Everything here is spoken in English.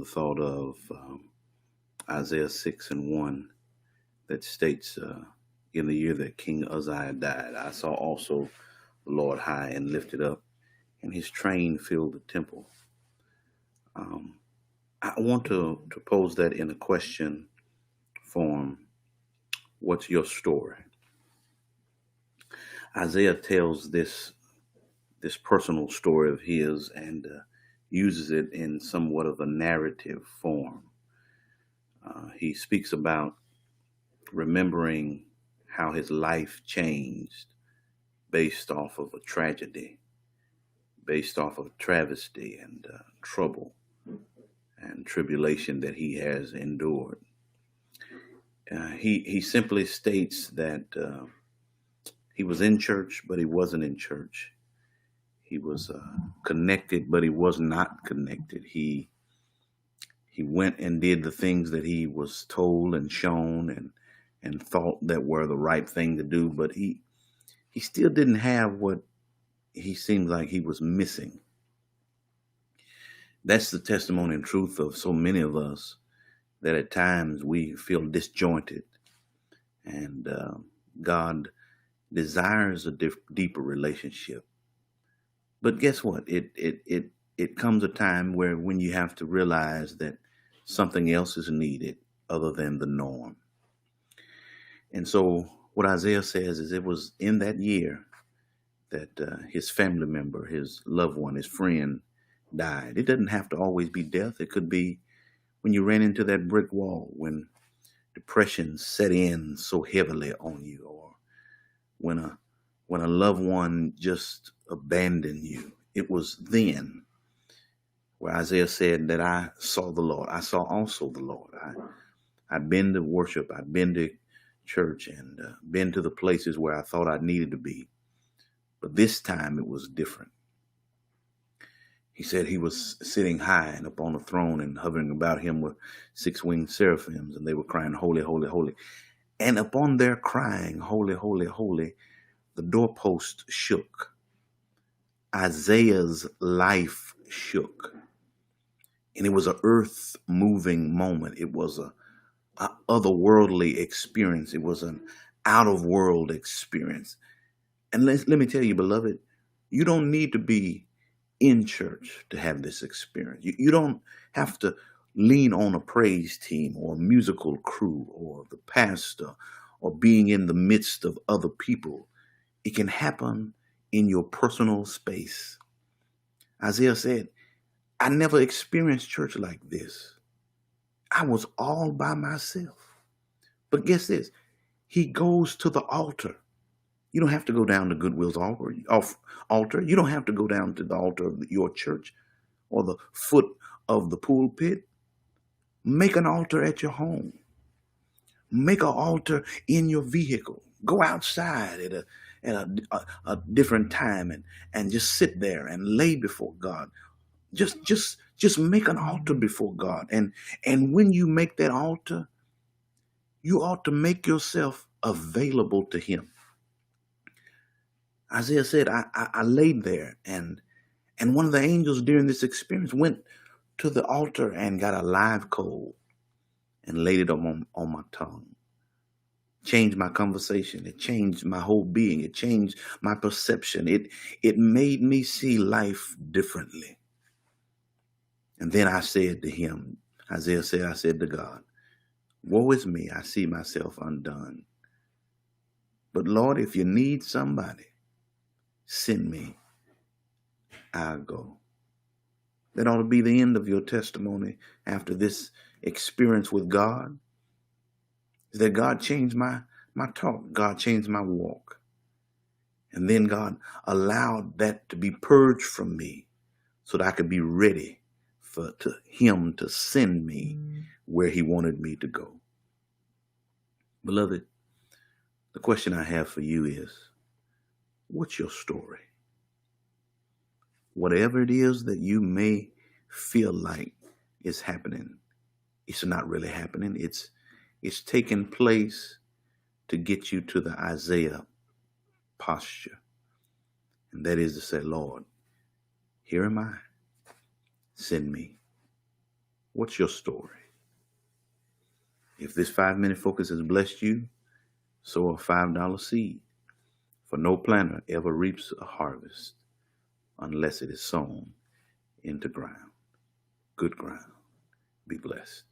the thought of Isaiah 6 and 1 that states, in the year that King Uzziah died, I saw also the Lord high and lifted up, and his train filled the temple. Um, I want to pose that in a question form. What's your story? Isaiah tells this personal story of his and uses it in somewhat of a narrative form. He speaks about remembering how his life changed based off of a tragedy, based off of travesty and trouble and tribulation that he has endured. He simply states that he was in church, but he wasn't in church. He was connected, but he was not connected. He went and did the things that he was told and shown and thought that were the right thing to do, but he still didn't have what he seemed like he was missing. That's the testimony and truth of so many of us, that at times we feel disjointed, and God desires a deeper relationship. But guess what? It comes a time where when you have to realize that something else is needed other than the norm. And so what Isaiah says is it was in that year that his family member, his loved one, his friend died. It doesn't have to always be death. It could be when you ran into that brick wall, when depression set in so heavily on you, or when a loved one just abandoned you. It was then where Isaiah said that I saw the Lord. I saw also the Lord. I've been to worship. I've been to church and been to the places where I thought I needed to be. But this time it was different. He said he was sitting high and upon a throne, and hovering about him were six-winged seraphims, and they were crying, holy, holy, holy. And upon their crying, holy, holy, holy, the doorpost shook. Isaiah's life shook. And it was an earth-moving moment. It was a otherworldly experience. It was an out-of-world experience. And let me tell you, beloved, you don't need to be in church to have this experience. You don't have to lean on a praise team or a musical crew or the pastor or being in the midst of other people. It can happen in your personal space. Isaiah said, I never experienced church like this. I was all by myself. But guess this, he goes to the altar. You don't have to go down to Goodwill's altar. You don't have to go down to the altar of your church or the foot of the pulpit. Make an altar at your home. Make an altar in your vehicle. Go outside at a different time and just sit there and lay before God. Just make an altar before God. And when you make that altar, you ought to make yourself available to him. Isaiah said, I laid there, and one of the angels during this experience went to the altar and got a live coal and laid it on my tongue. Changed my conversation. It changed my whole being. It changed my perception. It made me see life differently. And then I said to him, Isaiah said, I said to God, woe is me, I see myself undone. But Lord, if you need somebody, send me, I'll go. That ought to be the end of your testimony after this experience with God, is that God changed my talk. God changed my walk. And then God allowed that to be purged from me so that I could be ready for him to send me where he wanted me to go. Beloved, the question I have for you is, what's your story? Whatever it is that you may feel like is happening, it's not really happening. It's taking place to get you to the Isaiah posture. And that is to say, Lord, here am I. Send me. What's your story? If this 5-minute focus has blessed you, sow a $5 seed. For no planter ever reaps a harvest unless it is sown into ground. Good ground. Be blessed.